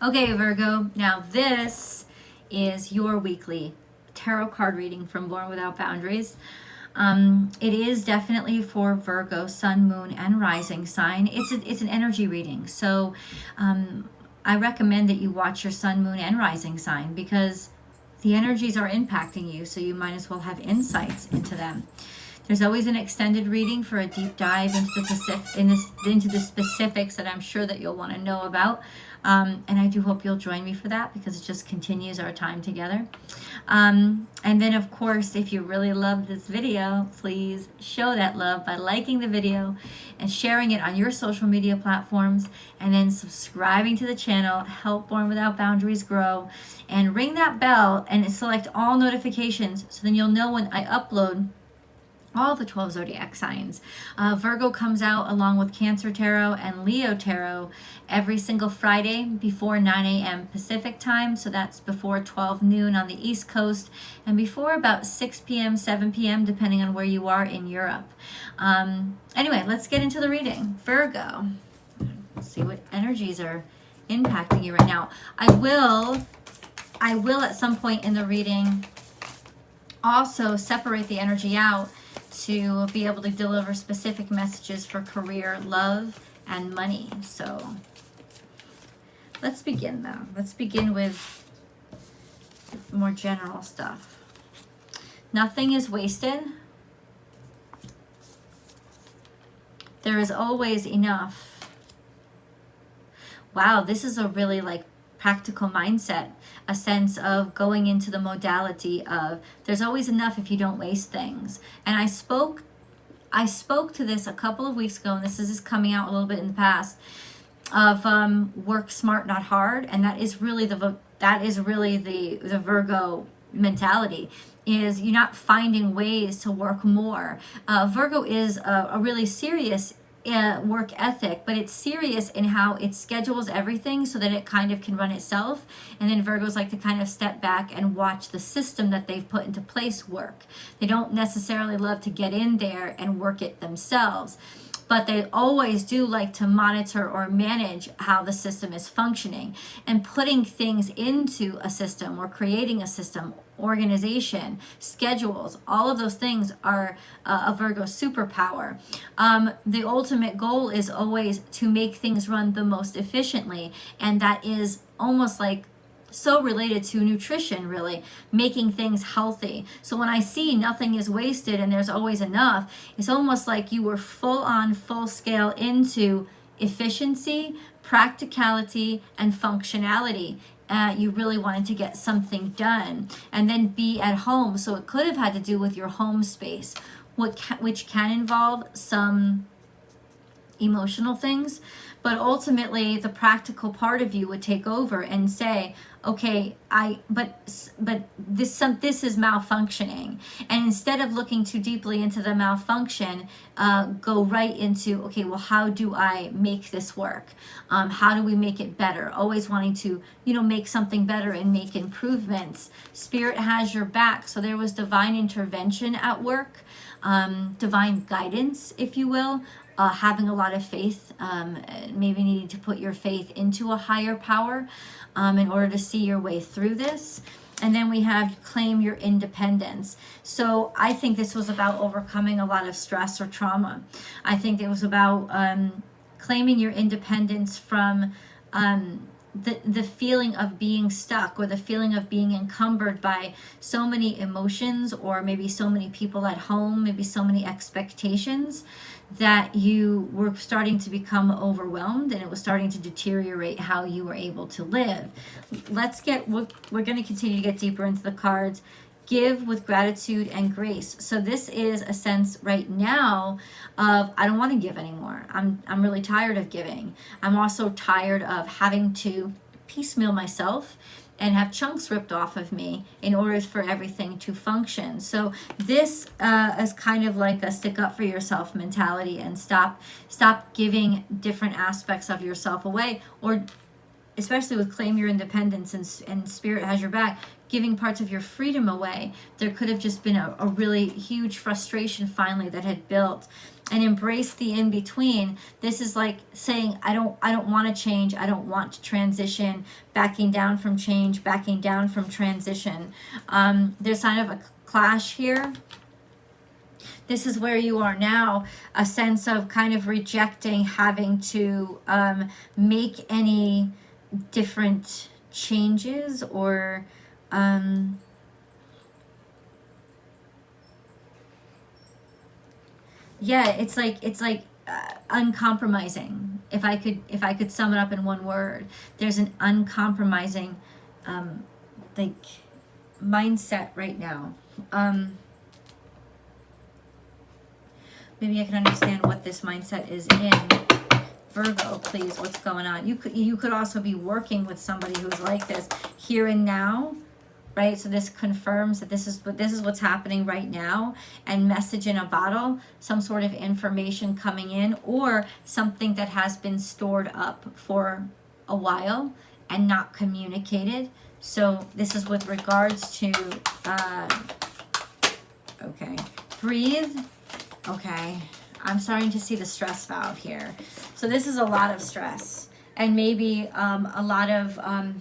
Okay, Virgo, now this is your weekly tarot card reading from Born Without Boundaries. It is definitely for Virgo, sun, moon, and rising sign. It's an energy reading. So I recommend that you watch your sun, moon, and rising sign because the energies are impacting you, so you might as well have insights into them. There's always an extended reading for a deep dive into the specifics that I'm sure that you'll want to know about. And I do hope you'll join me for that because it just continues our time together. And then, of course, if you really love this video, please show that love by liking the video and sharing it on your social media platforms, and then subscribing to the channel. Help Born Without Boundaries grow, and ring that bell and select all notifications so then you'll know when I upload all the 12 zodiac signs. Virgo comes out along with Cancer Tarot and Leo Tarot every single Friday before 9 a.m. Pacific time. So that's before 12 noon on the East Coast and before about 6 p.m., 7 p.m., depending on where you are in Europe. Anyway, let's get into the reading. Virgo, let's see what energies are impacting you right now. I will at some point in the reading also separate the energy out to be able to deliver specific messages for career, love, and money. So let's begin though. Let's begin with more general stuff. Nothing is wasted. There is always enough. Wow, this is a really practical mindset, a sense of going into the modality of there's always enough if you don't waste things. And I spoke to this a couple of weeks ago, and this is coming out a little bit in the past, of work smart, not hard. And that is really the Virgo mentality, is you're not finding ways to work more. Virgo is a really serious work ethic, but it's serious in how it schedules everything so that it kind of can run itself. And then Virgos like to kind of step back and watch the system that they've put into place work. They don't necessarily love to get in there and work it themselves, but they always do like to monitor or manage how the system is functioning, and putting things into a system or creating a system, organization, schedules, all of those things are a Virgo superpower. The ultimate goal is always to make things run the most efficiently, and that is almost like so related to nutrition, really, making things healthy. So when I see nothing is wasted and there's always enough, it's almost like you were full on, full scale into efficiency, practicality, and functionality. You really wanted to get something done and then be at home. So it could have had to do with your home space, which can involve some emotional things, but ultimately the practical part of you would take over and say, okay, but this is malfunctioning. And instead of looking too deeply into the malfunction, go right into, okay, well, how do I make this work? How do we make it better? Always wanting to, make something better and make improvements. Spirit has your back. So there was divine intervention at work, divine guidance, if you will. Having a lot of faith, maybe needing to put your faith into a higher power in order to see your way through this. And then we have claim your independence. So I think this was about overcoming a lot of stress or trauma. I think it was about claiming your independence from the feeling of being stuck, or the feeling of being encumbered by so many emotions, or maybe so many people at home, maybe so many expectations, that you were starting to become overwhelmed and it was starting to deteriorate how you were able to live. We're going to continue to get deeper into the cards. Give with gratitude and grace. So this is a sense right now of, I don't want to give anymore. I'm really tired of giving. I'm also tired of having to piecemeal myself and have chunks ripped off of me in order for everything to function. So this is kind of like a stick up for yourself mentality, and stop giving different aspects of yourself away, or especially with claim your independence and spirit has your back, giving parts of your freedom away, there could have just been a really huge frustration finally that had built. And embrace the in-between. This is like saying, I don't want to change, I don't want to transition, backing down from change, backing down from transition. There's kind of a clash here. This is where you are now, a sense of kind of rejecting having to make any different changes or yeah, it's like uncompromising. If I could sum it up in one word, there's an uncompromising like mindset right now. Maybe I can understand what this mindset is in. Virgo, please, what's going on? You could also be working with somebody who's like this here and now, right? So this confirms that this is what's happening right now, and message in a bottle, some sort of information coming in, or something that has been stored up for a while and not communicated. So this is with regards to okay, breathe. Okay, I'm starting to see the stress valve here. So this is a lot of stress, and maybe a lot of God.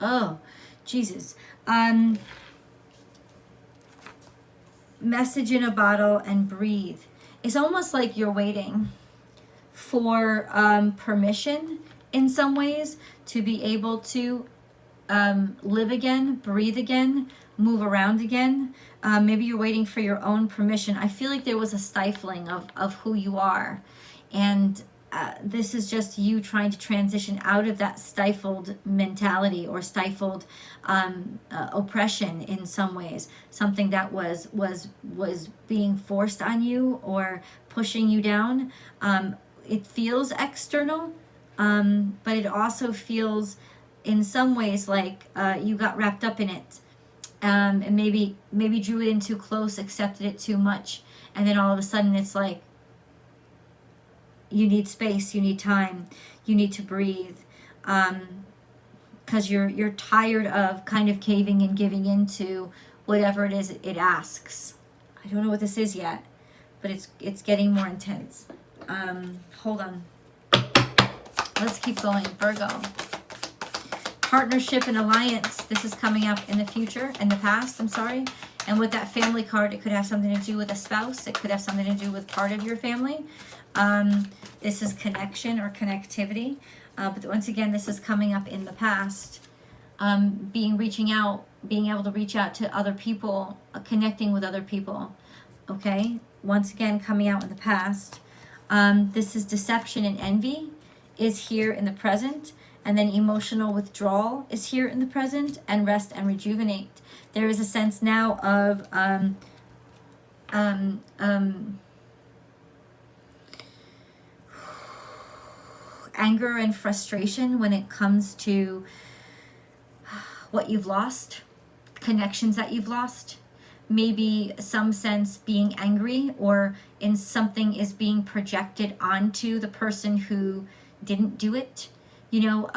Oh, Jesus. Message in a bottle and breathe. It's almost like you're waiting for permission in some ways to be able to live again, breathe again, move around again. Maybe you're waiting for your own permission. I feel like there was a stifling of who you are. And this is just you trying to transition out of that stifled mentality or stifled oppression in some ways. Something that was being forced on you or pushing you down. It feels external, but it also feels in some ways like you got wrapped up in it. And maybe drew it in too close, accepted it too much, and then all of a sudden it's like you need space, you need time, you need to breathe, because you're tired of kind of caving and giving into whatever it is it asks. I don't know what this is yet, but it's getting more intense. Hold on, let's keep going. Virgo. Partnership and alliance. This is coming up in the future, in the past, I'm sorry. And with that family card, it could have something to do with a spouse. It could have something to do with part of your family. This is connection or connectivity. But once again, this is coming up in the past. Being able to reach out to other people, connecting with other people. Okay? Once again, coming out in the past. This is deception and envy is here in the present. And then emotional withdrawal is here in the present, and rest and rejuvenate. There is a sense now of anger and frustration when it comes to what you've lost, connections that you've lost. Maybe some sense being angry, or in something is being projected onto the person who didn't do it. You know,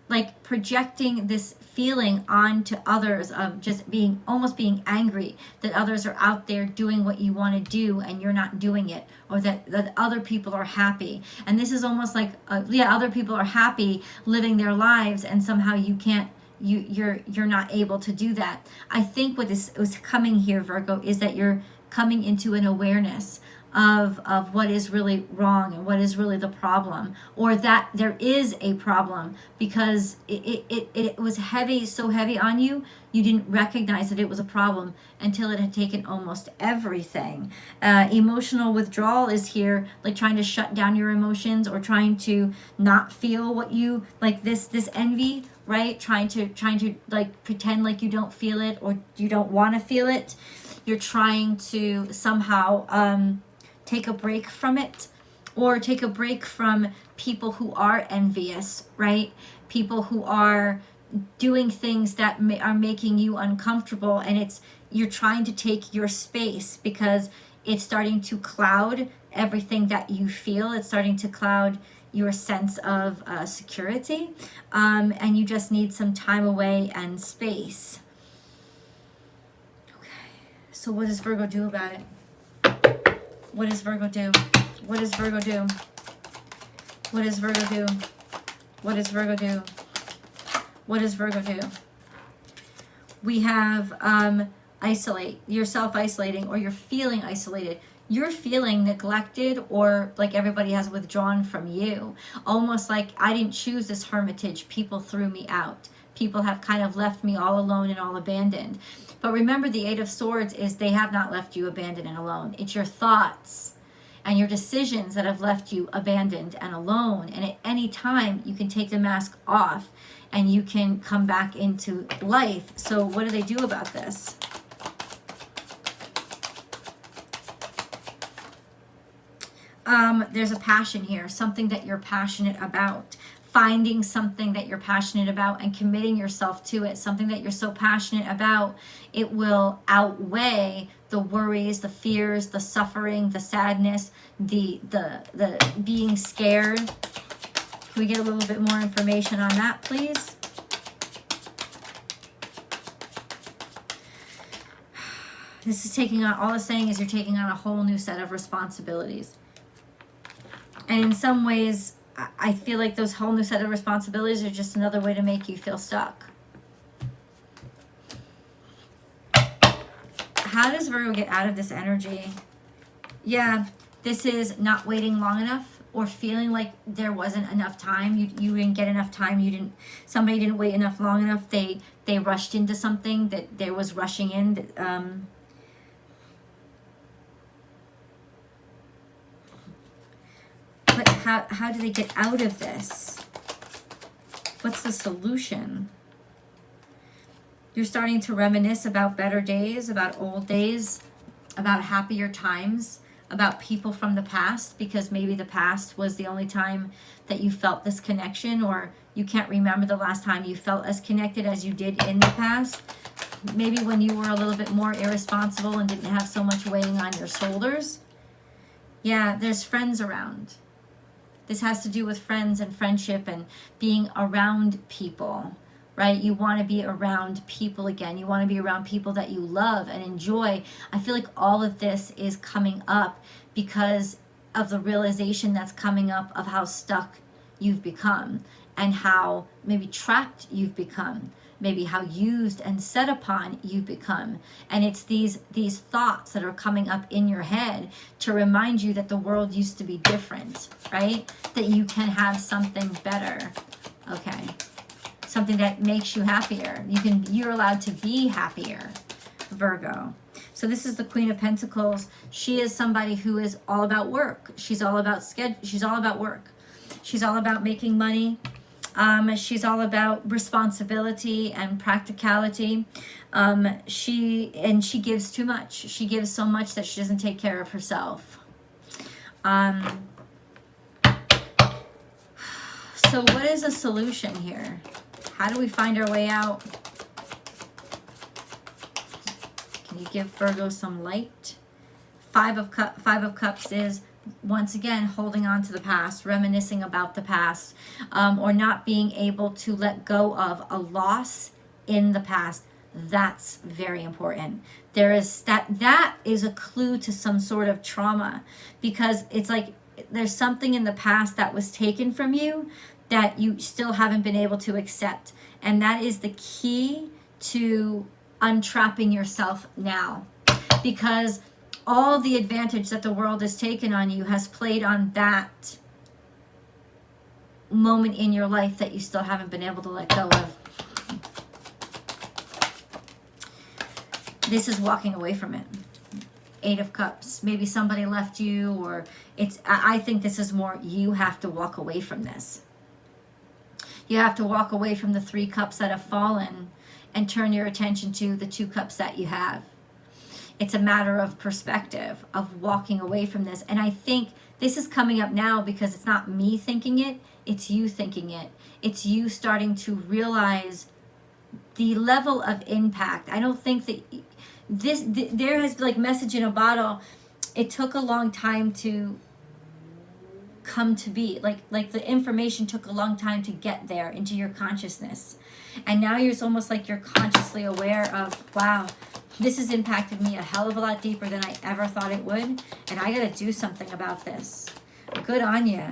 like projecting this feeling onto others of just almost being angry that others are out there doing what you want to do and you're not doing it, or that other people are happy. And this is almost like, other people are happy living their lives, and somehow you can't, you're not able to do that. I think what is coming here, Virgo, is that you're coming into an awareness of what is really wrong and what is really the problem, or that there is a problem because it was heavy, so heavy on you, you didn't recognize that it was a problem until it had taken almost everything. Emotional withdrawal is here, like trying to shut down your emotions or trying to not feel what you, like this envy, right? Trying to like pretend like you don't feel it or you don't want to feel it. You're trying to somehow take a break from it, or take a break from people who are envious, right? People who are doing things that are making you uncomfortable, and you're trying to take your space because It's starting to cloud everything that you feel. It's starting to cloud your sense of security. And you just need some time away and space. Okay. So what does Virgo do about it? What does Virgo do? What does Virgo do? What does Virgo do? What does Virgo do? What does Virgo do? We have isolate. You're self-isolating, or you're feeling isolated. You're feeling neglected, or like everybody has withdrawn from you. Almost like, I didn't choose this hermitage. People threw me out. People have kind of left me all alone and all abandoned. But remember, the Eight of Swords is they have not left you abandoned and alone. It's your thoughts and your decisions that have left you abandoned and alone. And at any time, you can take the mask off and you can come back into life. So what do they do about this? There's a passion here, something that you're passionate about. Finding something that you're passionate about and committing yourself to it, something that you're so passionate about, it will outweigh the worries, the fears, the suffering, the sadness, the being scared. Can we get a little bit more information on that, please? This is taking on, all it's saying is you're taking on a whole new set of responsibilities. And in some ways, I feel like those whole new set of responsibilities are just another way to make you feel stuck. How does Virgo get out of this energy? Yeah, this is not waiting long enough, or feeling like there wasn't enough time. You didn't get enough time. Somebody didn't wait long enough. They rushed into something that there was rushing in. But how do they get out of this? What's the solution? You're starting to reminisce about better days, about old days, about happier times, about people from the past, because maybe the past was the only time that you felt this connection, or you can't remember the last time you felt as connected as you did in the past. Maybe when you were a little bit more irresponsible and didn't have so much weighing on your shoulders. Yeah, there's friends around. This has to do with friends and friendship and being around people, right? You want to be around people again. You want to be around people that you love and enjoy. I feel like all of this is coming up because of the realization that's coming up of how stuck you've become and how maybe trapped you've become, maybe how used and set upon you've become. And it's these thoughts that are coming up in your head to remind you that the world used to be different, right? That you can have something better. Okay. Something that makes you happier. You're allowed to be happier, Virgo. So this is the Queen of Pentacles. She is somebody who is all about work. She's all about she's all about work. She's all about making money. She's all about responsibility and practicality. She gives too much. She gives so much that she doesn't take care of herself. So what is a solution here? How do we find our way out? Can you give Virgo some light? Five of Cups is, once again, holding on to the past, reminiscing about the past, or not being able to let go of a loss in the past. That's very important. That is a clue to some sort of trauma, because it's like there's something in the past that was taken from you that you still haven't been able to accept. And that is the key to untrapping yourself now, because all the advantage that the world has taken on you has played on that moment in your life that you still haven't been able to let go of. This is walking away from it. Eight of Cups. Maybe somebody left you, or I think this is more you have to walk away from this. You have to walk away from the 3 cups that have fallen and turn your attention to the 2 cups that you have. It's a matter of perspective, of walking away from this. And I think this is coming up now because it's not me thinking it, it's you thinking it. It's you starting to realize the level of impact. I don't think that there has like message in a bottle. it took a long time to come to be. Like the information took a long time to get there into your consciousness. And now it's almost like you're consciously aware of, wow, this has impacted me a hell of a lot deeper than I ever thought it would. And I got to do something about this. Good on you.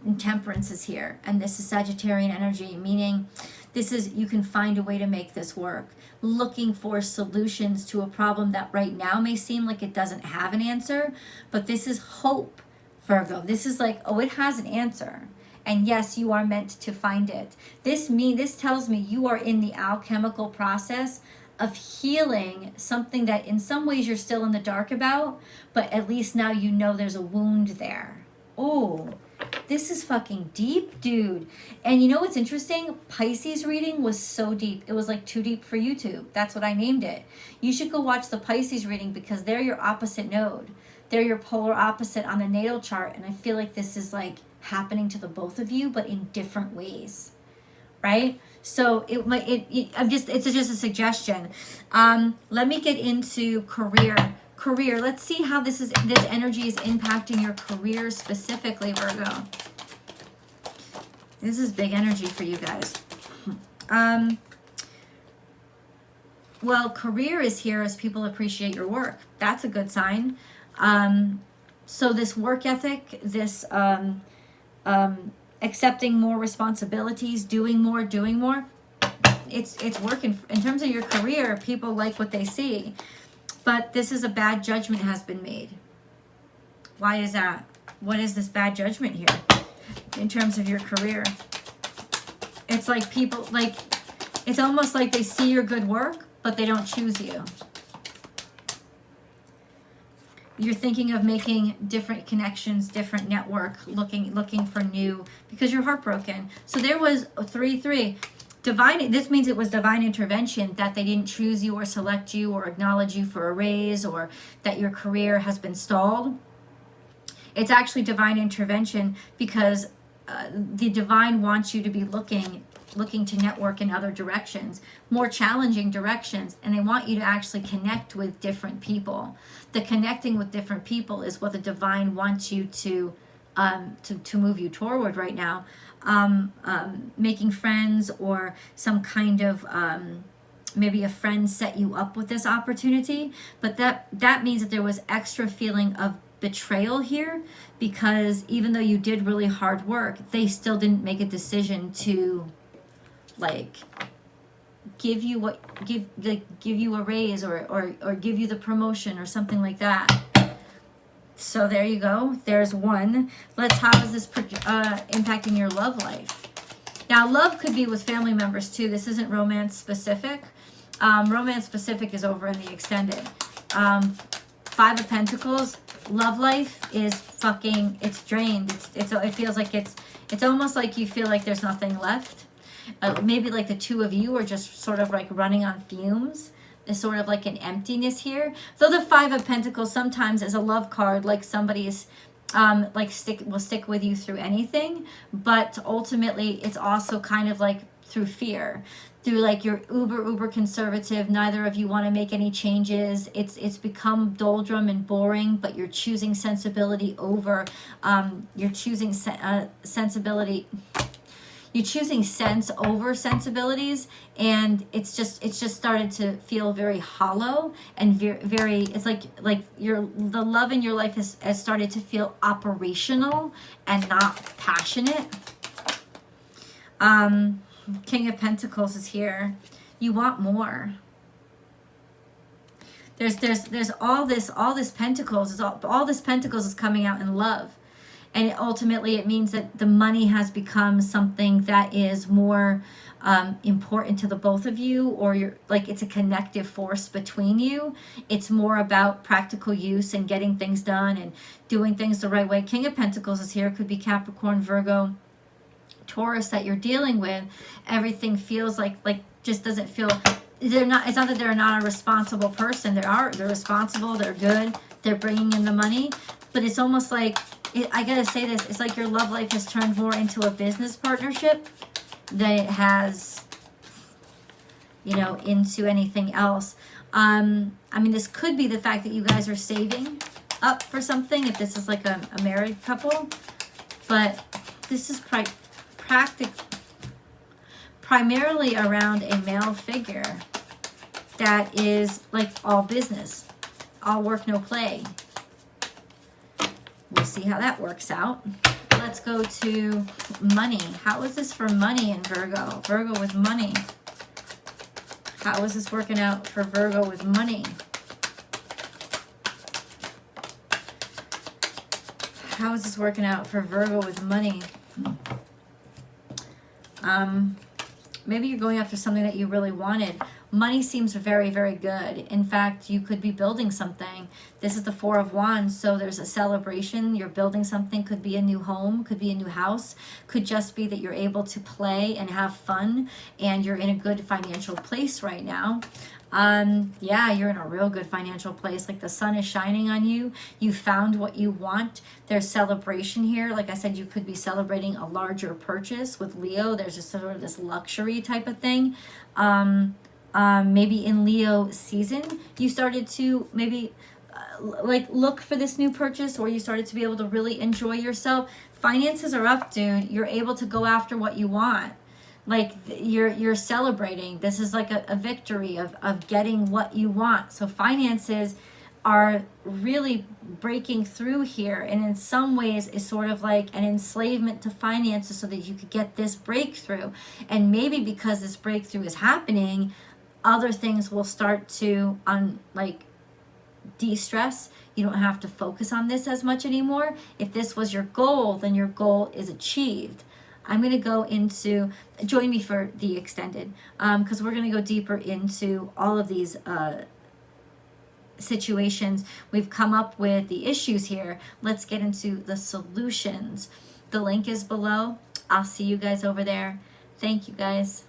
And Temperance is here. And this is Sagittarian energy, meaning this is, you can find a way to make this work. Looking for solutions to a problem that right now may seem like it doesn't have an answer. But this is hope, Virgo. This is like, oh, it has an answer. And yes, you are meant to find it. This tells me you are in the alchemical process of healing something that in some ways you're still in the dark about, but at least now you know there's a wound there. Oh, this is fucking deep, dude. And you know what's interesting? Pisces reading was so deep. It was like too deep for YouTube. That's what I named it. You should go watch the Pisces reading because they're your opposite node. They're your polar opposite on the natal chart. And I feel like this is like happening to the both of you, but in different ways, right? So it's just a suggestion. Let me get into career. Let's see how this energy is impacting your career specifically, Virgo. This is big energy for you guys. Well, career is here as people appreciate your work. That's a good sign. So this work ethic, this accepting more responsibilities, doing more, it's working. In terms of your career, people like what they see. But this is a bad judgment has been made. Why is that? What is this bad judgment here in terms of your career? It's like people, like, it's almost like they see your good work, but they don't choose you. You're thinking of making different connections, different network, looking for new, because you're heartbroken. So there was 3-3. Divine, this means it was divine intervention that they didn't choose you or select you or acknowledge you for a raise, or that your career has been stalled. It's actually divine intervention because the divine wants you to be looking to network in other directions, more challenging directions, and they want you to actually connect with different people. The connecting with different people is what the divine wants you to move you toward right now. Making friends, or some kind of maybe a friend set you up with this opportunity, but that means that there was extra feeling of betrayal here, because even though you did really hard work, they still didn't make a decision to like give you a raise or give you the promotion or something like that. So there you go. There's one. How is this impacting your love life? Now, love could be with family members too. This isn't romance specific. Romance specific is over in the extended. 5 of Pentacles. Love life is fucking, it's drained. It feels like it's almost like you feel like there's nothing left. Maybe like the two of you are just sort of like running on fumes. There's sort of like an emptiness here. Though the 5 of Pentacles sometimes is a love card, like somebody is will stick with you through anything, but ultimately it's also kind of like through fear, through like you're uber conservative. Neither of you want to make any changes. It's become doldrum and boring, but you're choosing sensibility over. You're choosing sensibility. You're choosing sense over sensibilities, and it's just started to feel very hollow and very it's like the love in your life has started to feel operational and not passionate. King of Pentacles is here. You want more. There's all this Pentacles. All this Pentacles is coming out in love. And ultimately it means that the money has become something that is more important to the both of you, or you're like, it's a connective force between you. It's more about practical use and getting things done and doing things the right way. King of Pentacles is here. It could be Capricorn, Virgo, Taurus that you're dealing with. Everything feels like just doesn't feel, they're not, it's not that they're not a responsible person. They're responsible, they're good, they're bringing in the money, but it's almost like, I gotta say this, it's like your love life has turned more into a business partnership than it has, into anything else. I mean, this could be the fact that you guys are saving up for something, if this is like a married couple. But this is primarily around a male figure that is like all business, all work, no play. We'll see how that works out. Let's go to money. How is this for money in Virgo? Virgo with money. How is this working out for Virgo with money? How is this working out for Virgo with money? Maybe you're going after something that you really wanted. Money seems very, very good. In fact, you could be building something. This is the Four of Wands, so there's a celebration. You're building something. Could be a new home, could be a new house, could just be that you're able to play and have fun, and you're in a good financial place right now. Yeah, you're in a real good financial place. Like the sun is shining on you. You found what you want. There's celebration here. Like I said, you could be celebrating a larger purchase with Leo. There's just sort of this luxury type of thing. Maybe in Leo season, you started to maybe like look for this new purchase, or you started to be able to really enjoy yourself. Finances are up, dude. You're able to go after what you want. Like you're celebrating. This is like a victory of getting what you want. So finances are really breaking through here, and in some ways is sort of like an enslavement to finances so that you could get this breakthrough. And maybe because this breakthrough is happening, other things will start to de-stress. You don't have to focus on this as much anymore. If this was your goal, then your goal is achieved. I'm going to go into, join me for the extended, because we're going to go deeper into all of these situations. We've come up with the issues here. Let's get into the solutions. The link is below. I'll see you guys over there. Thank you guys.